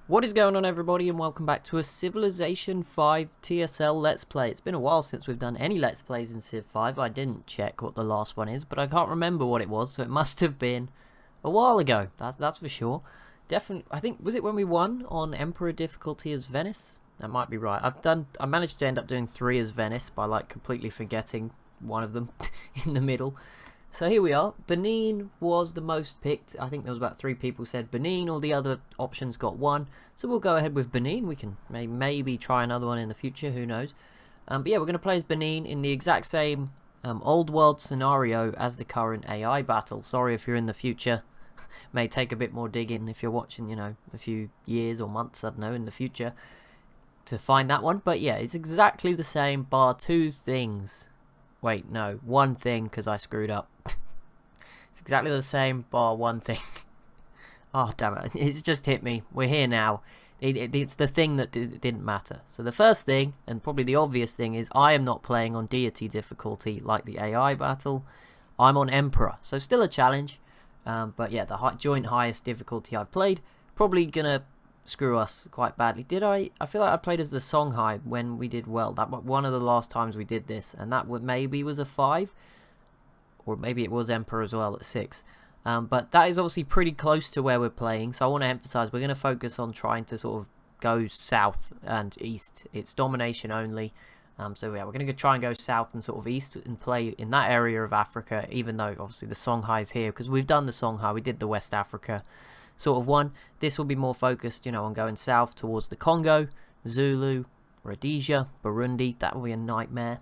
What is going on, everybody, and welcome back to a Civilization 5 TSL Let's Play. It's been a while since we've done any Let's Plays in Civ 5. I didn't check what the last one is, but I can't remember what it was, so it must have been a while ago. That's for sure. Definitely, I think, was it when we won on Emperor difficulty as Venice? That might be right. I managed to end up doing 3 as Venice by, like, completely forgetting one of them in the middle. So here we are. Benin was the most picked. I think there was about 3 people said Benin. All the other options got 1. So we'll go ahead with Benin. We can maybe try another one in the future. Who knows? But yeah, we're going to play as Benin in the exact same old world scenario as the current AI battle. Sorry if you're in the future. May take a bit more digging if you're watching, you know, a few years or months, I don't know, in the future to find that one. But yeah, it's exactly the same bar 2 things. Wait, no, 1 thing because I screwed up. It's exactly the same bar 1 thing. Oh, damn it. It's just hit me. We're here now. It's the thing that didn't matter. So the first thing, and probably the obvious thing, is I am not playing on deity difficulty like the AI battle. I'm on Emperor. So still a challenge. But yeah, the joint highest difficulty I've played. Probably going to screw us quite badly. I feel like I played as the Songhai when we did well. That was one of the last times we did this. And that maybe was a 5. Or maybe it was Emperor as well at 6. But that is obviously pretty close to where we're playing. So I want to emphasize we're going to focus on trying to sort of go south and east. It's domination only. So yeah, we're going to try and go south and sort of east and play in that area of Africa, even though obviously the Songhai is here, because we've done the Songhai, we did the West Africa sort of one. This will be more focused, you know, on going south towards the Congo, Zulu, Rhodesia, Burundi. That will be a nightmare.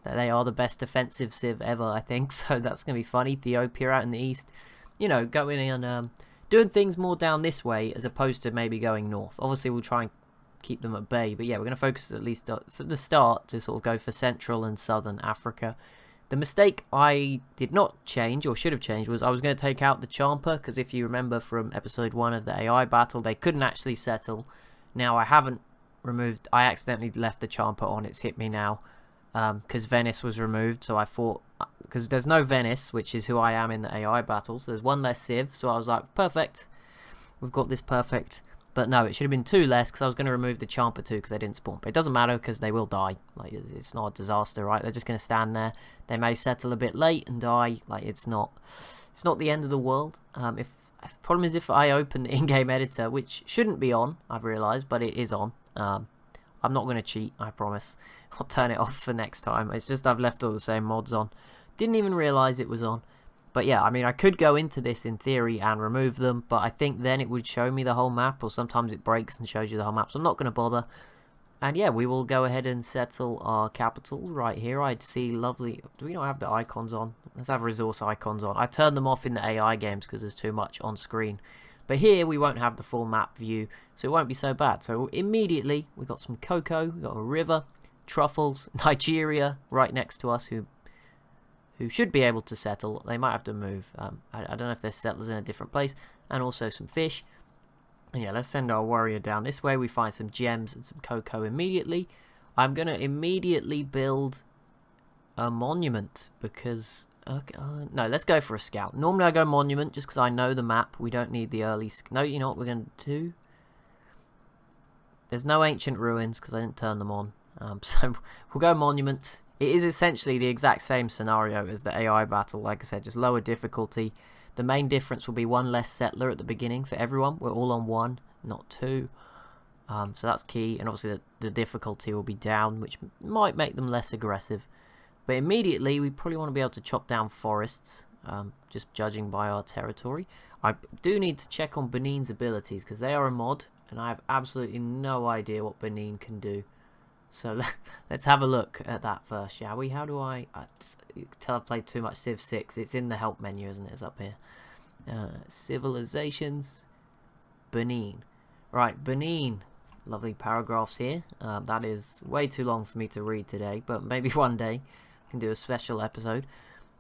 They are the best defensive civ ever, I think, so that's going to be fun. Ethiopia out in the east, you know, going in, doing things more down this way as opposed to maybe going north. Obviously, we'll try and keep them at bay, but yeah, we're going to focus at least for the start to sort of go for Central and Southern Africa. The mistake I did not change, or should have changed, was I was going to take out the Champa, because if you remember from episode 1 of the AI battle, they couldn't actually settle. Now, I accidentally left the Champa on, it's hit me now. Because Venice was removed, so I thought, because there's no Venice, which is who I am in the AI battles, there's 1 less civ, so I was like, perfect, we've got this perfect. But no, it should have been 2 less, because I was going to remove the Champa too, because they didn't spawn. But it doesn't matter, because they will die. Like, it's not a disaster, right? They're just going to stand there. They may settle a bit late and die. Like, it's not the end of the world. The problem is if I open the in-game editor, which shouldn't be on, I've realised, but it is on. I'm not going to cheat, I promise. I'll turn it off for next time. It's just I've left all the same mods on. Didn't even realise it was on. But yeah, I mean, I could go into this in theory and remove them, but I think then it would show me the whole map, or sometimes it breaks and shows you the whole map, so I'm not going to bother. And yeah, we will go ahead and settle our capital right here. I see lovely... Do we not have the icons on? Let's have resource icons on. I turned them off in the AI games because there's too much on screen. But here we won't have the full map view, so it won't be so bad. So immediately we've got some cocoa, we've got a river, truffles, Nigeria right next to us who should be able to settle. They might have to move. I don't know if there's settlers in a different place. And also some fish. And yeah, let's send our warrior down this way. We find some gems and some cocoa immediately. I'm going to immediately build a monument because... Okay, no, let's go for a scout. Normally I go monument just because I know the map. We don't need the early... No, you know what we're going to do? There's no ancient ruins because I didn't turn them on. So we'll go monument. It is essentially the exact same scenario as the AI battle. Like I said, just lower difficulty. The main difference will be 1 less settler at the beginning for everyone. We're all on 1, not 2. So that's key. And obviously the difficulty will be down, which might make them less aggressive. But immediately, we probably want to be able to chop down forests, just judging by our territory. I do need to check on Benin's abilities, because they are a mod, and I have absolutely no idea what Benin can do. So let's have a look at that first, shall we? How do I you can tell I've played too much Civ 6. It's in the help menu, isn't it? It's up here. Civilizations. Benin. Right, Benin. Lovely paragraphs here. That is way too long for me to read today, but maybe one day I can do a special episode.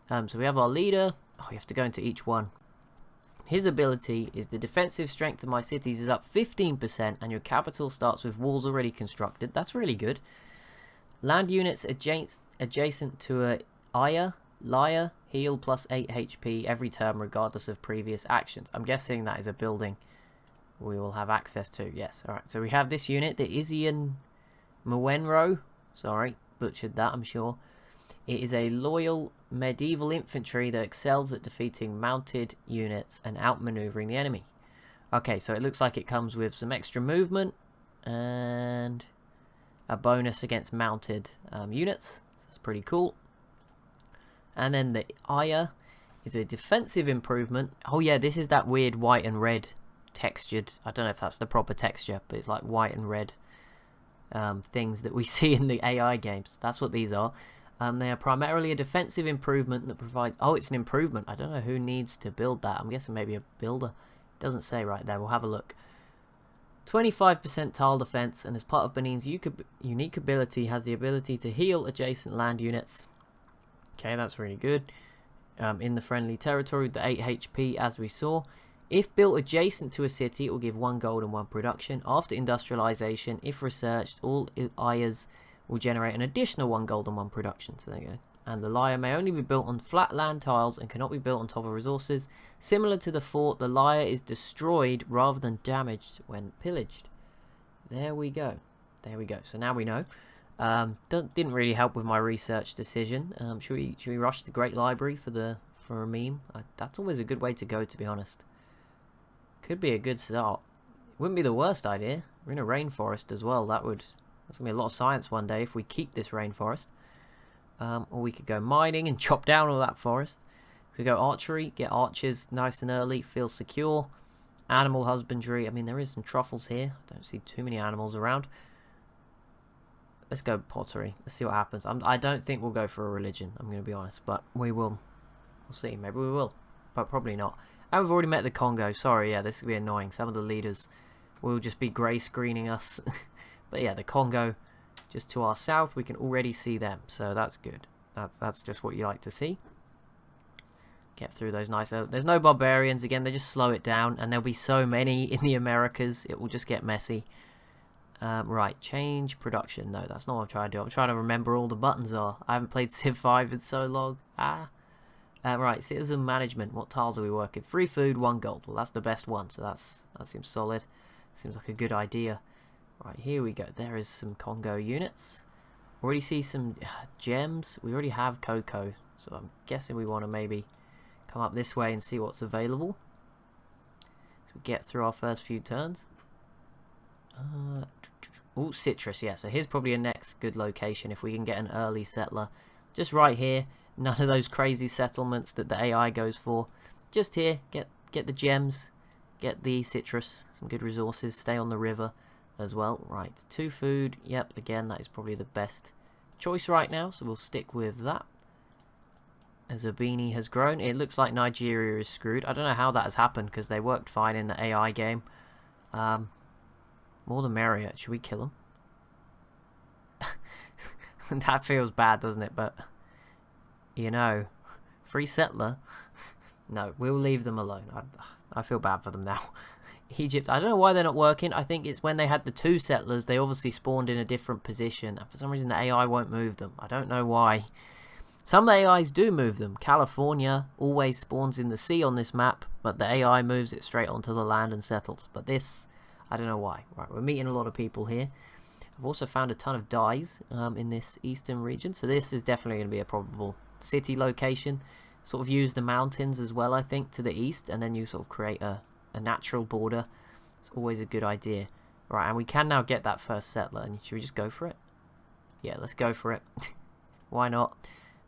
So we have our leader. Oh, you have to go into each one. His ability is the defensive strength of my cities is up 15%, and your capital starts with walls already constructed. That's really good. Land units adjacent to a Liar, heal plus 8 HP every turn regardless of previous actions. I'm guessing that is a building we will have access to. Yes, alright. So we have this unit, the Isian Mwenro. Sorry, butchered that, I'm sure. It is a loyal medieval infantry that excels at defeating mounted units and outmaneuvering the enemy. Okay, so it looks like it comes with some extra movement and a bonus against mounted units. That's pretty cool. And then the Aya is a defensive improvement. Oh yeah, this is that weird white and red textured. I don't know if that's the proper texture, but it's like white and red things that we see in the AI games. That's what these are. They are primarily a defensive improvement that provides... Oh, it's an improvement. I don't know who needs to build that. I'm guessing maybe a builder. It doesn't say right there. We'll have a look. 25% tile defense, and as part of Benin's unique ability, has the ability to heal adjacent land units. Okay, that's really good. In the friendly territory with the 8 HP, as we saw. If built adjacent to a city, it will give 1 gold and 1 production. After industrialization, if researched, all Ayas will generate an additional 1 gold and 1 production. So there you go. And the lyre may only be built on flat land tiles and cannot be built on top of resources. Similar to the fort, the lyre is destroyed rather than damaged when pillaged. There we go. There we go. So now we know. Didn't really help with my research decision. Should we rush the Great Library for a meme? That's always a good way to go, to be honest. Could be a good start. Wouldn't be the worst idea. We're in a rainforest as well. That's going to be a lot of science one day if we keep this rainforest. Or we could go mining and chop down all that forest. We could go archery, get archers nice and early, feel secure. Animal husbandry. I mean, there is some truffles here. I don't see too many animals around. Let's go pottery. Let's see what happens. I don't think we'll go for a religion, I'm going to be honest. But we will. We'll see. Maybe we will. But probably not. And we've already met the Congo. Sorry, yeah, this could be annoying. Some of the leaders will just be grey screening us. But yeah, the Congo, just to our south, we can already see them. So that's good. That's just what you like to see. Get through those nice... There's no barbarians. Again, they just slow it down. And there'll be so many in the Americas. It will just get messy. Right, change production. No, that's not what I'm trying to do. I'm trying to remember all the buttons are. I haven't played Civ 5 in so long. Right, citizen management. What tiles are we working? 3 food, 1 gold. Well, that's the best one, so that seems solid. Seems like a good idea. Right, here we go. There is some Congo units. Already see some gems. We already have cocoa, so I'm guessing we want to maybe come up this way and see what's available. So we get through our first few turns. Oh, citrus, yeah. So here's probably a next good location if we can get an early settler. Just right here. None of those crazy settlements that the AI goes for. Just here, get the gems, get the citrus, some good resources, stay on the river as well. Right, 2 food. Yep, again, that is probably the best choice right now, so we'll stick with that. As Urbini has grown, it looks like Nigeria is screwed. I don't know how that has happened because they worked fine in the AI game. More the merrier. Should we kill them? That feels bad, doesn't it? But you know, free settler. No, we'll leave them alone. I feel bad for them now. Egypt, I don't know why they're not working. I think it's when they had the 2 settlers, they obviously spawned in a different position. And for some reason, the AI won't move them. I don't know why. Some AIs do move them. California always spawns in the sea on this map, but the AI moves it straight onto the land and settles. But this, I don't know why. Right, we're meeting a lot of people here. I've also found a ton of dyes in this eastern region. So this is definitely going to be a probable city location. Sort of use the mountains as well, I think, to the east, and then you sort of create a natural border. It's always a good idea. Right, and we can now get that first settler. And should we just go for it? Yeah, let's go for it. Why not?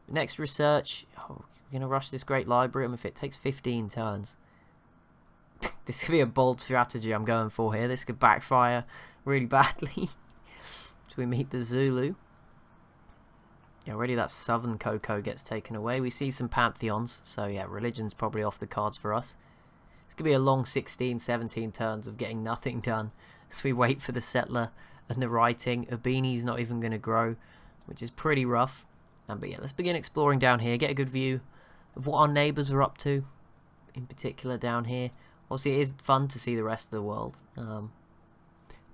Next research. Oh, we're going to rush this great library. I mean, if it takes 15 turns. This could be a bold strategy I'm going for here. This could backfire really badly. So we meet the Zulu. Yeah, already that southern cocoa gets taken away. We see some pantheons, so yeah, religion's probably off the cards for us. It's going to be a long 16, 17 turns of getting nothing done as we wait for the settler and the writing. Urbini's not even going to grow, which is pretty rough. But yeah, let's begin exploring down here, get a good view of what our neighbours are up to, in particular down here. Obviously, it is fun to see the rest of the world.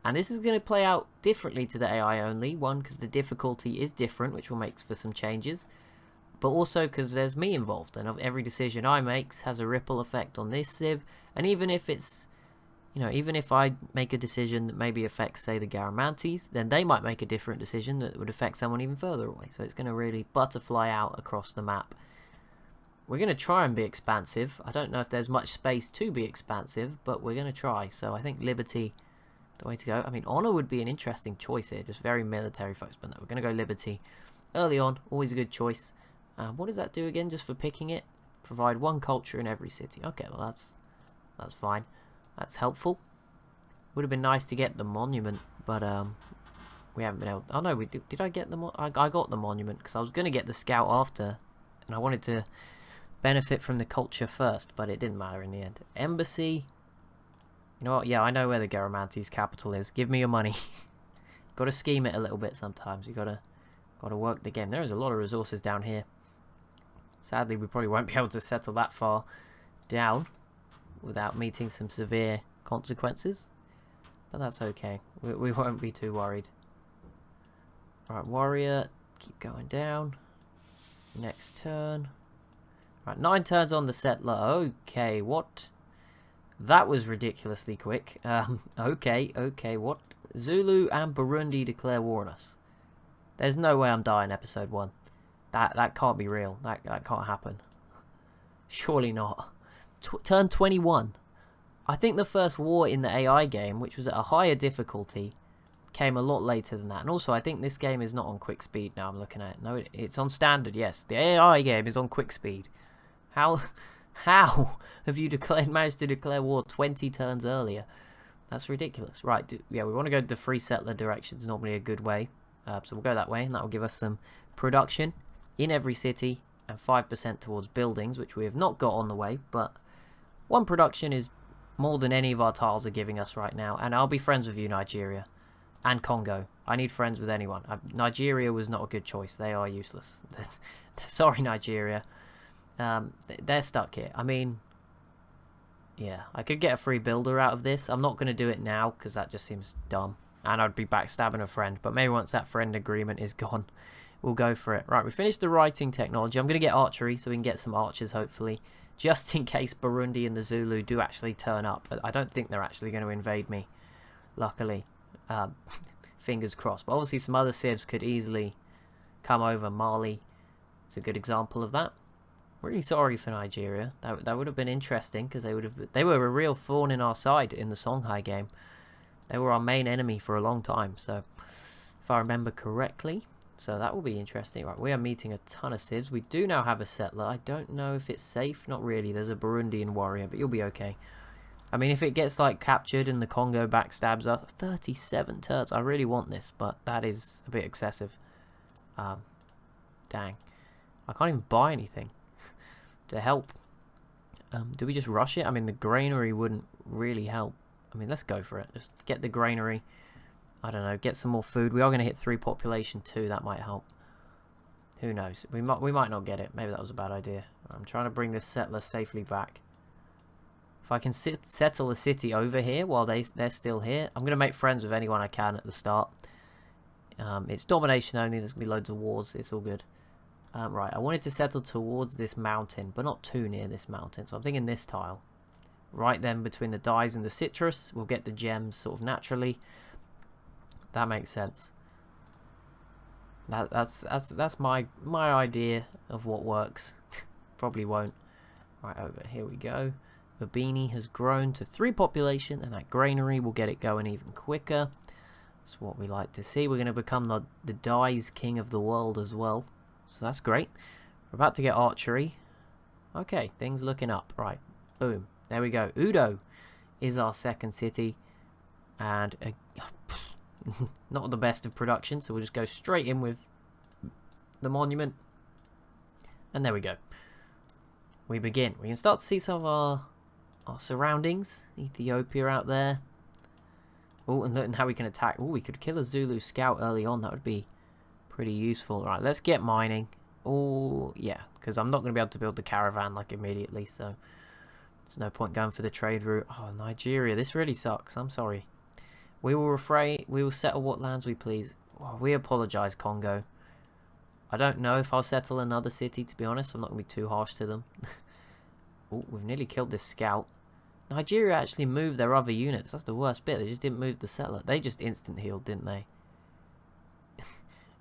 And this is going to play out differently to the AI only. One, because the difficulty is different, which will make for some changes. But also because there's me involved. And every decision I make has a ripple effect on this Civ. And even if it's You know, even if I make a decision that maybe affects, say, the Garamantes, then they might make a different decision that would affect someone even further away. So it's going to really butterfly out across the map. We're going to try and be expansive. I don't know if there's much space to be expansive, but we're going to try. So I think Liberty, the way to go. I mean, Honor would be an interesting choice here. Just very military focused, but no, we're going to go Liberty. Early on, always a good choice. What does that do again, just for picking it? Provide one culture in every city. Okay, well, that's fine. That's helpful. Would have been nice to get the monument, but we haven't been able. Oh no, we did I get the I got the monument because I was going to get the scout after, and I wanted to benefit from the culture first, but it didn't matter in the end. Embassy. You know what? Yeah, I know where the Garamantes' capital is. Give me your money. Got to scheme it a little bit sometimes. You gotta work the game. There is a lot of resources down here. Sadly, we probably won't be able to settle that far down without meeting some severe consequences, but that's okay. We won't be too worried. Right, warrior, keep going down. Next turn. Right, 9 turns on the settler. Okay, what? That was ridiculously quick. Okay, what? Zulu and Burundi declare war on us. There's no way I'm dying episode 1. That can't be real. That can't happen. Surely not. Turn 21. I think the first war in the AI game, which was at a higher difficulty, came a lot later than that. And also, I think this game is not on quick speed now I'm looking at it. No, it's on standard, yes. The AI game is on quick speed. How have you managed to declare war 20 turns earlier? That's ridiculous. Right, yeah, we want to go the free settler direction. It's normally a good way. So we'll go that way, and that will give us some production in every city and 5% towards buildings, which we have not got on the way, but 1 production is more than any of our tiles are giving us right now. And I'll be friends with you, Nigeria. And Congo. I need friends with anyone. Nigeria was not a good choice. They are useless. Sorry, Nigeria. They're stuck here. I mean, yeah, I could get a free builder out of this. I'm not going to do it now because that just seems dumb. And I'd be backstabbing a friend. But maybe once that friend agreement is gone, we'll go for it. Right, we finished the writing technology. I'm going to get archery so we can get some archers, hopefully. Just in case Burundi and the Zulu do actually turn up. But I don't think they're actually going to invade me, luckily. Fingers crossed. But obviously some other civs could easily come over. Mali is a good example of that. Really sorry for Nigeria. That would have been interesting because they were a real thorn in our side in the Songhai game. They were our main enemy for a long time. So if I remember correctly. So that will be interesting. Right, we are meeting a ton of civs. We do now have a settler. I don't know if it's safe. Not really. There's a Burundian warrior, but you'll be okay. I mean, if it gets like captured and the Congo backstabs us, 37 turns. I really want this, but that is a bit excessive. Dang. I can't even buy anything to help. Do we just rush it? I mean, the granary wouldn't really help. I mean, let's go for it. Just get the granary. I don't know, get some more food. We are going to hit 3 population too. That might help. Who knows? We might not get it. Maybe that was a bad idea. I'm trying to bring this settler safely back. If I can settle a city over here while they're still here, I'm going to make friends with anyone I can at the start. It's domination only. There's going to be loads of wars. It's all good. Right, I wanted to settle towards this mountain, but not too near this mountain. So I'm thinking this tile. Right then, between the dyes and the citrus, we'll get the gems sort of naturally. That makes sense. That's my idea of what works. Probably won't. Right, over here we go. The beanie has grown to 3 population, and that granary will get it going even quicker. That's what we like to see. We're going to become the dyes king of the world as well. So that's great. We're about to get archery. Okay, things looking up. Right, boom. There we go. Udo is our second city. And not the best of production, so we'll just go straight in with the monument. And there we go. We begin. We can start to see some of our surroundings. Ethiopia out there. Oh, and look at how we can attack. Oh, we could kill a Zulu scout early on. That would be pretty useful. Right, let's get mining. Oh, yeah, because I'm not going to be able to build the caravan like immediately, so there's no point going for the trade route. Oh, Nigeria, this really sucks. I'm sorry. We will settle what lands we please. Oh, we apologize, Congo. I don't know if I'll settle another city, to be honest. I'm not going to be too harsh to them. Oh, we've nearly killed this scout. Nigeria actually moved their other units. That's the worst bit. They just didn't move the settler. They just instant healed, didn't they?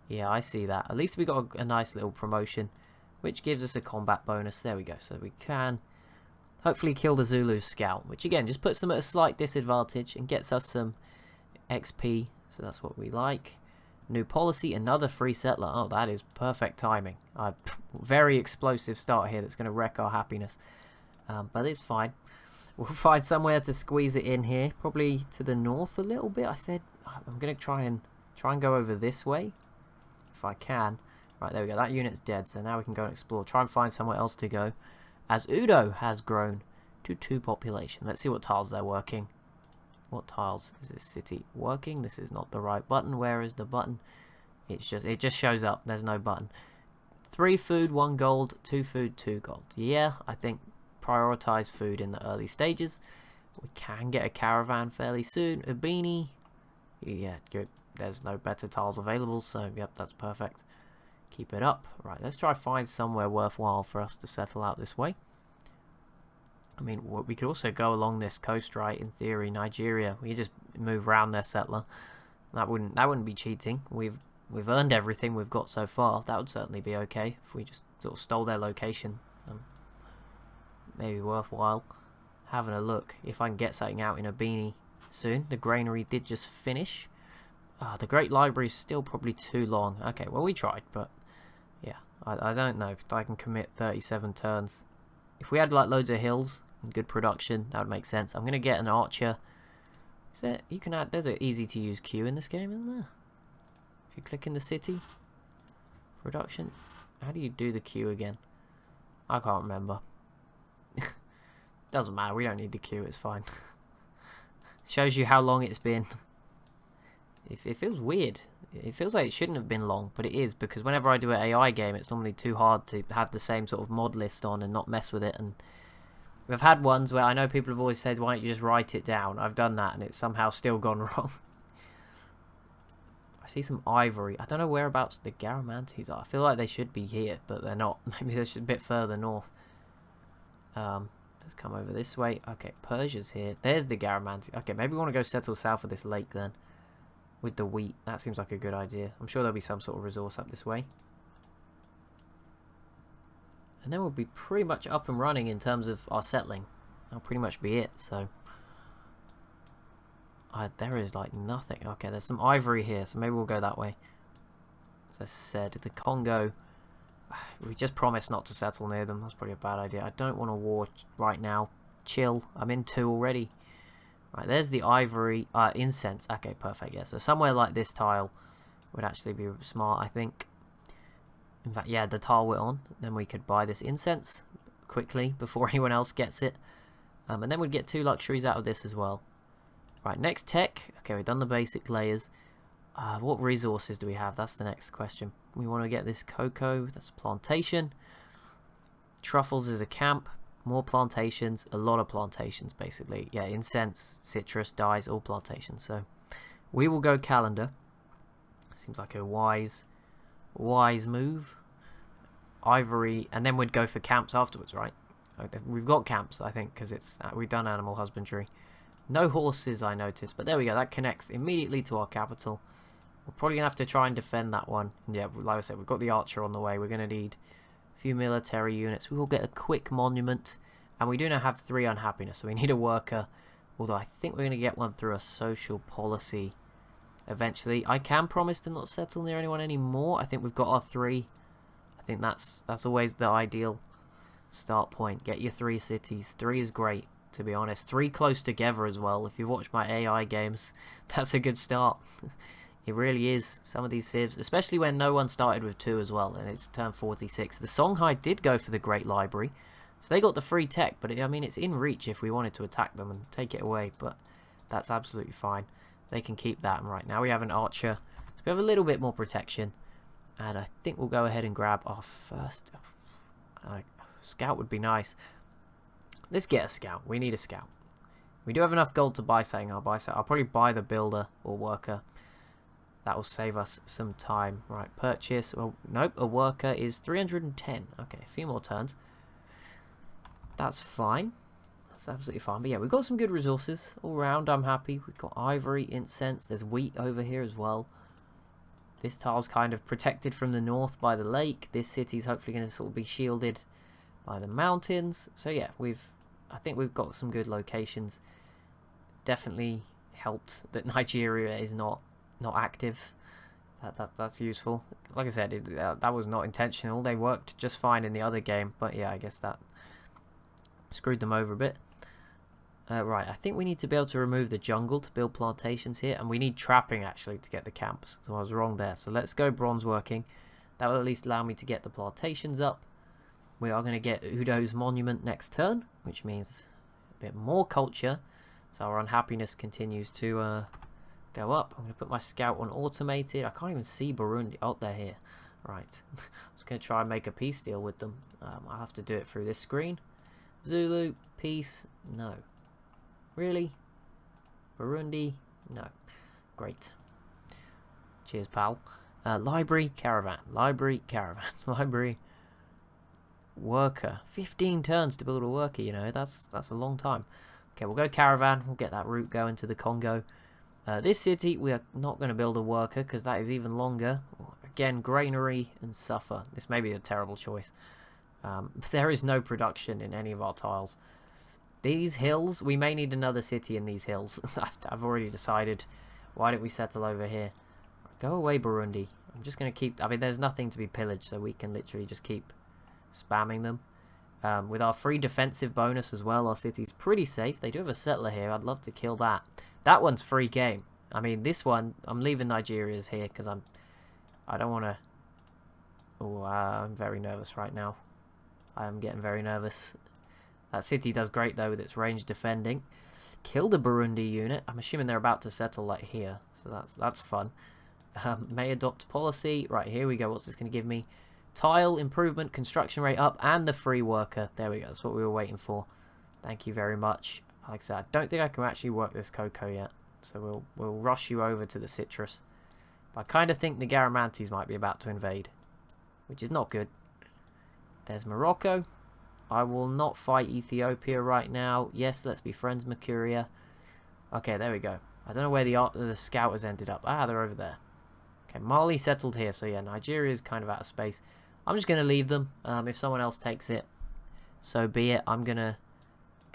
Yeah, I see that. At least we got a nice little promotion, which gives us a combat bonus. There we go. So we can hopefully kill the Zulu scout, which again just puts them at a slight disadvantage and gets us some XP. So that's what we like. New policy, another free settler. Oh, that is perfect timing. Very explosive start here that's going to wreck our happiness. But it's fine. We'll find somewhere to squeeze it in here. Probably to the north a little bit. I said I'm going to try and go over this way. If I can. Right, there we go. That unit's dead. So now we can go and explore. Try and find somewhere else to go. As Udo has grown to 2 population. Let's see what tiles they're working. What tiles is this city working? This is not the right button. Where is the button? It just shows up. There's no button. 3 food, 1 gold. 2 food, 2 gold. Yeah, I think prioritize food in the early stages. We can get a caravan fairly soon. Ubini. Yeah, good. There's no better tiles available, so yep, that's perfect. Keep it up. Right, let's try to find somewhere worthwhile for us to settle out this way. I mean, we could also go along this coast, right? In theory, Nigeria. We just move around their settler. That wouldn't be cheating. We've earned everything we've got so far. That would certainly be okay if we just sort of stole their location. Maybe worthwhile having a look if I can get something out in Ubini soon. The granary did just finish. The Great Library is still probably too long. Okay, well we tried, but yeah, I don't know if I can commit 37 turns. If we had like loads of hills and good production, that would make sense. I'm gonna get an archer. Is there? You can add. There's an easy to use queue in this game, isn't there? If you click in the city production, how do you do the queue again? I can't remember. Doesn't matter. We don't need the queue. It's fine. Shows you how long it's been. It feels weird. It feels like it shouldn't have been long, but it is, because whenever I do an AI game, it's normally too hard to have the same sort of mod list on and not mess with it. And we've had ones where I know people have always said, why don't you just write it down? I've done that, and it's somehow still gone wrong. I see some ivory. I don't know whereabouts the Garamantes are. I feel like they should be here, but they're not. Maybe they're a bit further north. Let's come over this way. Okay, Persia's here. There's the Garamantes. Okay, maybe we want to go settle south of this lake then. With the wheat. That seems like a good idea. I'm sure there'll be some sort of resource up this way. And then we'll be pretty much up and running in terms of our settling. That'll pretty much be it, so... there is like nothing. Okay, there's some ivory here, so maybe we'll go that way. As I said, the Congo... We just promised not to settle near them. That's probably a bad idea. I don't want a war right now. Chill. I'm in 2 already. Right, there's the ivory, incense. Okay, perfect, yeah. So somewhere like this tile would actually be smart, I think. In fact, yeah, the tile we're on. Then we could buy this incense quickly before anyone else gets it. And then we'd get 2 luxuries out of this as well. Right, next tech. Okay, we've done the basic layers. What resources do we have? That's the next question. We want to get this cocoa. That's a plantation. Truffles is a camp. More plantations, a lot of plantations basically. Yeah, incense, citrus, dyes, all plantations. So we will go calendar. Seems like a wise move. Ivory, and then we'd go for camps afterwards, right? We've got camps, I think, because it's we've done animal husbandry. No horses, I noticed, but there we go. That connects immediately to our capital. We're probably gonna have to try and defend that one. And yeah, like I said, we've got the archer on the way. We're gonna need few military units. We will get a quick monument, and we do now have 3 unhappiness, so we need a worker, although I think we're going to get one through a social policy eventually. I can promise to not settle near anyone anymore. I think we've got our 3. I think that's always the ideal start point. Get your 3 cities. 3 is great, to be honest. 3 close together as well. If you've watched my AI games, that's a good start. It really is. Some of these civs, especially when no one started with 2 as well, and it's turned 46. The Songhai did go for the Great Library, so they got the free tech, but I mean, it's in reach if we wanted to attack them and take it away, but that's absolutely fine. They can keep that, and right now we have an archer, so we have a little bit more protection, and I think we'll go ahead and grab our first... scout would be nice. Let's get a scout. We need a scout. We do have enough gold to buy something. I'll probably buy the builder or worker. That will save us some time. Right, purchase. Well, nope, a worker is 310. Okay, a few more turns. That's fine. That's absolutely fine. But yeah, we've got some good resources all round. I'm happy. We've got ivory, incense. There's wheat over here as well. This tile's kind of protected from the north by the lake. This city's hopefully going to sort of be shielded by the mountains. So yeah, I think we've got some good locations. Definitely helped that Nigeria is not active. That's useful. Like I said, that was not intentional. They worked just fine in the other game, but yeah, I guess that screwed them over a bit. Right, I think we need to be able to remove the jungle to build plantations here, and we need trapping actually to get the camps, so I was wrong there. So let's go bronze working. That will at least allow me to get the plantations up. We are going to get Udo's monument next turn, which means a bit more culture, so our unhappiness continues to go up. I'm going to put my scout on automated. I can't even see Burundi. Oh, they're here. Right, I was going to try and make a peace deal with them. I'll have to do it through this screen. Zulu, peace, no. Really? Burundi? No. Great. Cheers, pal. Library, caravan. Library, caravan. Library, worker. 15 turns to build a worker, you know. That's a long time. Okay, we'll go caravan. We'll get that route going to the Congo. This city, we are not going to build a worker because that is even longer. Again, granary and suffer. This may be a terrible choice. There is no production in any of our tiles. These hills, we may need another city in these hills. I've already decided. Why don't we settle over here? Go away, Burundi. I'm just going to keep... I mean, there's nothing to be pillaged, so we can literally just keep spamming them. With our free defensive bonus as well, our city's pretty safe. They do have a settler here. I'd love to kill that. That one's free game. I mean, this one, I'm leaving Nigeria's here because I don't want to... Oh, I'm very nervous right now. I am getting very nervous. That city does great though with its range defending. Killed a Burundi unit. I'm assuming they're about to settle like here, so that's fun. May adopt policy. Right, here we go. What's this going to give me? Tile improvement, construction rate up, and the free worker. There we go. That's what we were waiting for. Thank you very much. Like I said, I don't think I can actually work this cocoa yet, so we'll rush you over to the citrus. But I kind of think the Garamantes might be about to invade, which is not good. There's Morocco. I will not fight Ethiopia right now. Yes, let's be friends, Mercuria. Okay, there we go. I don't know where the scout has ended up. Ah, they're over there. Okay, Mali settled here. So yeah, Nigeria is kind of out of space. I'm just going to leave them. If someone else takes it, so be it. I'm gonna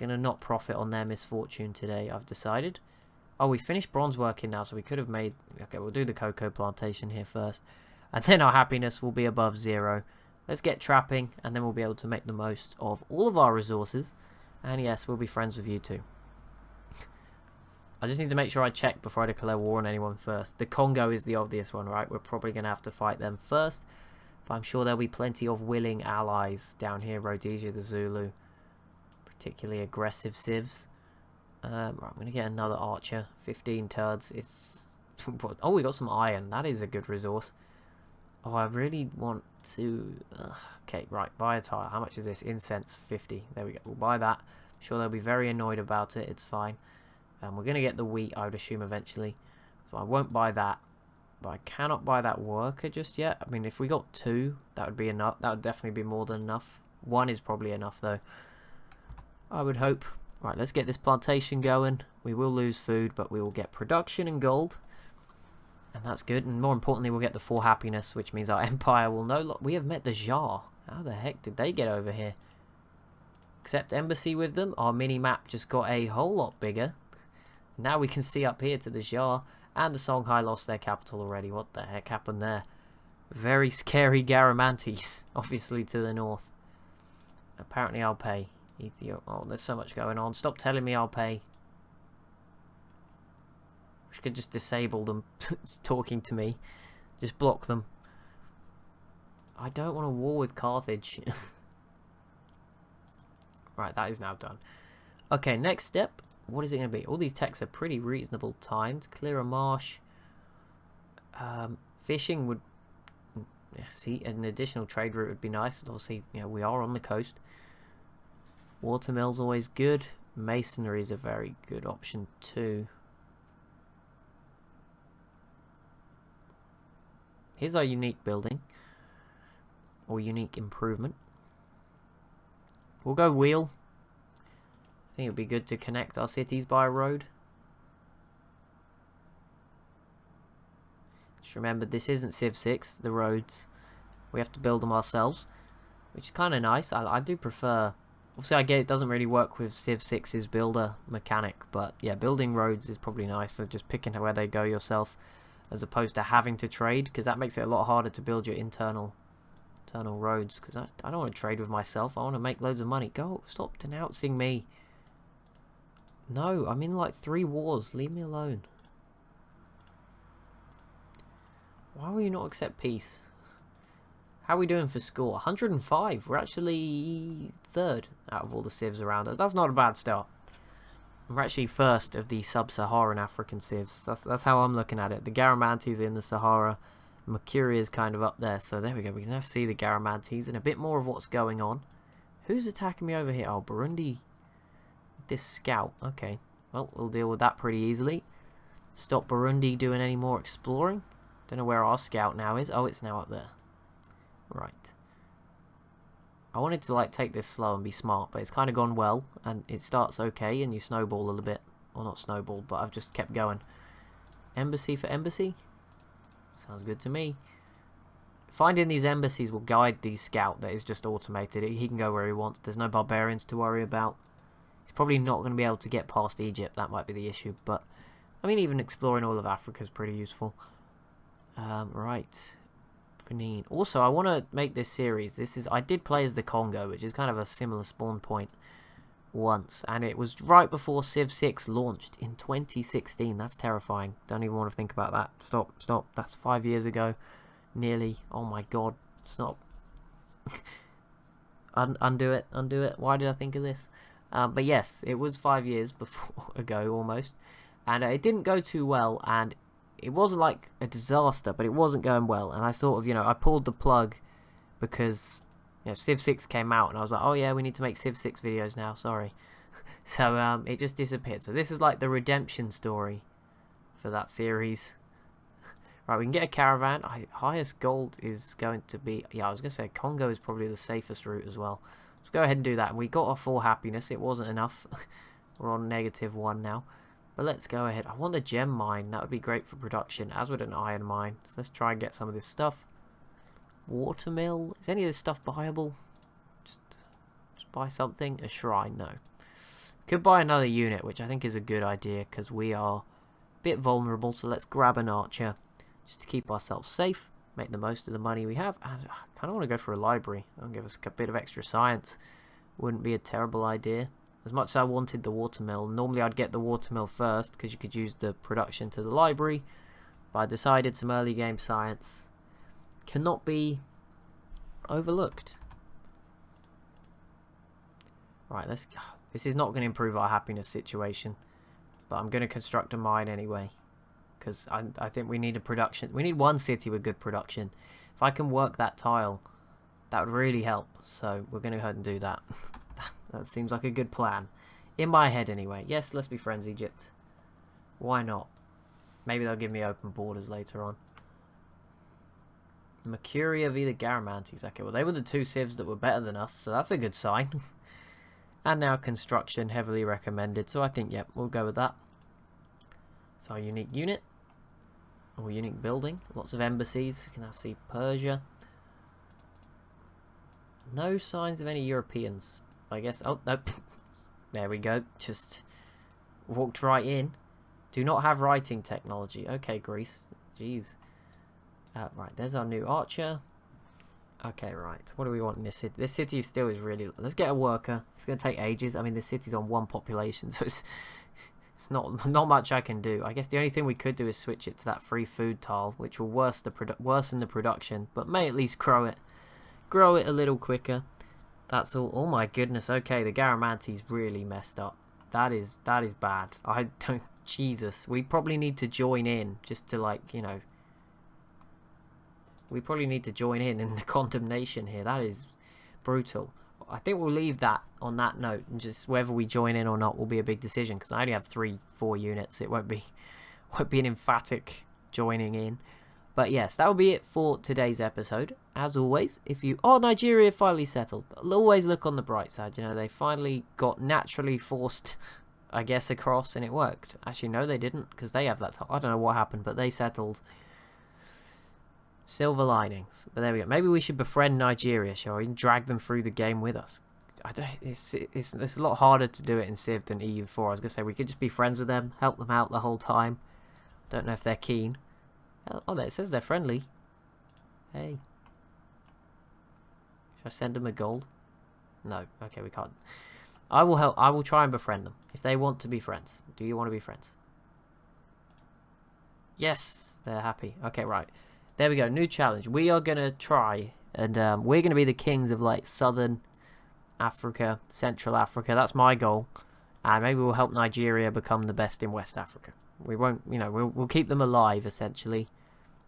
not profit on their misfortune today, I've decided. Oh, we finished bronze working now, so we could have made... Okay, we'll do the cocoa plantation here first. And then our happiness will be above 0. Let's get trapping, and then we'll be able to make the most of all of our resources. And yes, we'll be friends with you too. I just need to make sure I check before I declare war on anyone first. The Congo is the obvious one, right? We're probably going to have to fight them first. But I'm sure there'll be plenty of willing allies down here. Rhodesia, the Zulu. Particularly aggressive civs. Right, I'm going to get another archer. 15 turds. It's... Oh, we got some iron. That is a good resource. Oh, I really want to... okay, right. Buy a tile. How much is this? Incense, 50. There we go. We'll buy that. I'm sure they'll be very annoyed about it. It's fine. We're going to get the wheat, I would assume, eventually. So I won't buy that. But I cannot buy that worker just yet. I mean, if we got 2, that would be enough. That would definitely be more than enough. 1 is probably enough, though. I would hope. Right, let's get this plantation going. We will lose food, but we will get production and gold. And that's good. And more importantly, we'll get the 4 happiness, which means our empire will no longer... We have met the Jar. How the heck did they get over here? Accept embassy with them. Our mini-map just got a whole lot bigger. Now we can see up here to the Jar. And the Songhai lost their capital already. What the heck happened there? Very scary Garamantes, obviously to the north. Apparently I'll pay. Ethiopia. Oh, there's so much going on. Stop telling me I'll pay. We could just disable them talking to me. Just block them. I don't want a war with Carthage. Right, that is now done. Okay, next step. What is it going to be? All these texts are pretty reasonable timed. Clear a marsh. Fishing would... See, an additional trade route would be nice. Obviously, you know, we are on the coast. Watermill's always good. Masonry is a very good option too. Here's our unique building. Or unique improvement. We'll go wheel. I think it would be good to connect our cities by a road. Just remember, this isn't Civ 6, the roads. We have to build them ourselves, which is kind of nice. I do prefer... Obviously, I get it doesn't really work with Civ 6's builder mechanic, but yeah, building roads is probably nice. So just picking where they go yourself, as opposed to having to trade, because that makes it a lot harder to build your internal roads. Because I don't want to trade with myself. I want to make loads of money. Go, stop denouncing me. No, I'm in like 3 wars. Leave me alone. Why will you not accept peace? How are we doing for score? 105. We're actually 3rd out of all the civs around us. That's not a bad start. We're actually 1st of the sub-Saharan African civs. That's how I'm looking at it. The Garamantes in the Sahara. Mercury is kind of up there. So there we go. We can now see the Garamantes and a bit more of what's going on. Who's attacking me over here? Oh, Burundi. This scout. Okay. Well, we'll deal with that pretty easily. Stop Burundi doing any more exploring. Don't know where our scout now is. Oh, it's now up there. Right. I wanted to like take this slow and be smart, but it's kind of gone well, and it starts okay, and you snowball a little bit. Well, not snowball, but I've just kept going. Embassy for embassy? Sounds good to me. Finding these embassies will guide the scout that is just automated. He can go where he wants. There's no barbarians to worry about. He's probably not going to be able to get past Egypt. That might be the issue, but I mean, even exploring all of Africa is pretty useful. Right. Benin. Also, I want to make this series. I did play as the Congo, which is kind of a similar spawn point once, and it was right before Civ 6 launched in 2016. That's terrifying. Don't even want to think about that. Stop. That's 5 years ago. Nearly. Oh my god. Stop. Undo it. Why did I think of this? But yes, it was 5 years ago almost, and it didn't go too well, and it wasn't like a disaster, but it wasn't going well, and I sort of, I pulled the plug because, Civ 6 came out, and I was like, oh yeah, we need to make Civ 6 videos now, sorry. So, it just disappeared. So this is like the redemption story for that series. Right, we can get a caravan. Highest gold is going to be, I was going to say Congo is probably the safest route as well. Let's go ahead and do that. We got our 4 happiness. It wasn't enough. We're on -1 now. But let's go ahead. I want the gem mine. That would be great for production, as would an iron mine. So let's try and get some of this stuff. Watermill. Is any of this stuff buyable? Just buy something. A shrine, no. Could buy another unit, which I think is a good idea, because we are a bit vulnerable. So let's grab an archer, just to keep ourselves safe. Make the most of the money we have. And I kind of want to go for a library. That'll give us a bit of extra science. Wouldn't be a terrible idea. As much as I wanted the watermill, normally I'd get the watermill first because you could use the production to the library, but I decided some early game science cannot be overlooked. Right, this is not going to improve our happiness situation, but I'm going to construct a mine anyway, because I think we need a production. We need one city with good production. If I can work that tile, that would really help, so we're going to go ahead and do that. That seems like a good plan. In my head, anyway. Yes, let's be friends, Egypt. Why not? Maybe they'll give me open borders later on. Mercuria v. the Garamantes. Okay, well, they were the 2 civs that were better than us, so that's a good sign. And now construction, heavily recommended. So I think, yep, we'll go with that. So our unique unit. Or unique building. Lots of embassies. You can now see Persia. No signs of any Europeans. I guess. Oh, no. There we go. Just walked right in. Do not have writing technology. Okay, Greece. Jeez. Right, there's our new archer. Okay, right. What do we want in this city? This city still is really... Let's get a worker. It's going to take ages. I mean, this city's on 1 population, so it's not much I can do. I guess the only thing we could do is switch it to that free food tile, which will worsen the production, but may at least grow it a little quicker. That's all. Oh my goodness. Okay, the Garamantes really messed up. That is bad. I don't... Jesus. We probably need to join in just to, like, we probably need to join in the condemnation here. That is brutal. I think we'll leave that on that note, and just whether we join in or not will be a big decision, because I only have 3-4 units. It won't be an emphatic joining in. But yes, that will be it for today's episode. as always, if you... Oh, Nigeria finally settled. Always look on the bright side, you know, they finally got naturally forced, I guess, across, and it worked. Actually, no, they didn't, because they have that... I don't know what happened, but they settled. Silver linings. But there we go. Maybe we should befriend Nigeria, shall we? And drag them through the game with us. It's a lot harder to do it in Civ than EU4. I was going to say, we could just be friends with them, help them out the whole time. Don't know if they're keen. Oh, it says they're friendly. Hey. Should I send them a gold? No. Okay, we can't. I will help. I will try and befriend them. If they want to be friends. Do you want to be friends? Yes. They're happy. Okay, right. There we go. New challenge. We are going to try. And we're going to be the kings of, like, Southern Africa, Central Africa. That's my goal. And maybe we'll help Nigeria become the best in West Africa. We won't, you know, we'll keep them alive, essentially.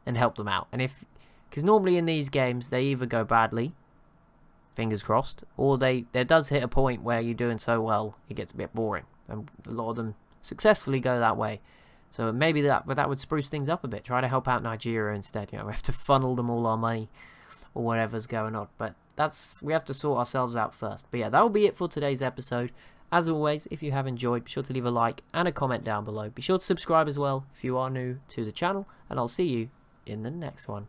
And help them out. And if... Because normally in these games, they either go badly, fingers crossed, or there does hit a point where you're doing so well, it gets a bit boring. And a lot of them successfully go that way. So maybe that would spruce things up a bit. Try to help out Nigeria instead. You know, we have to funnel them all our money or whatever's going on. But we have to sort ourselves out first. But yeah, that will be it for today's episode. As always, if you have enjoyed, be sure to leave a like and a comment down below. Be sure to subscribe as well if you are new to the channel. And I'll see you in the next one.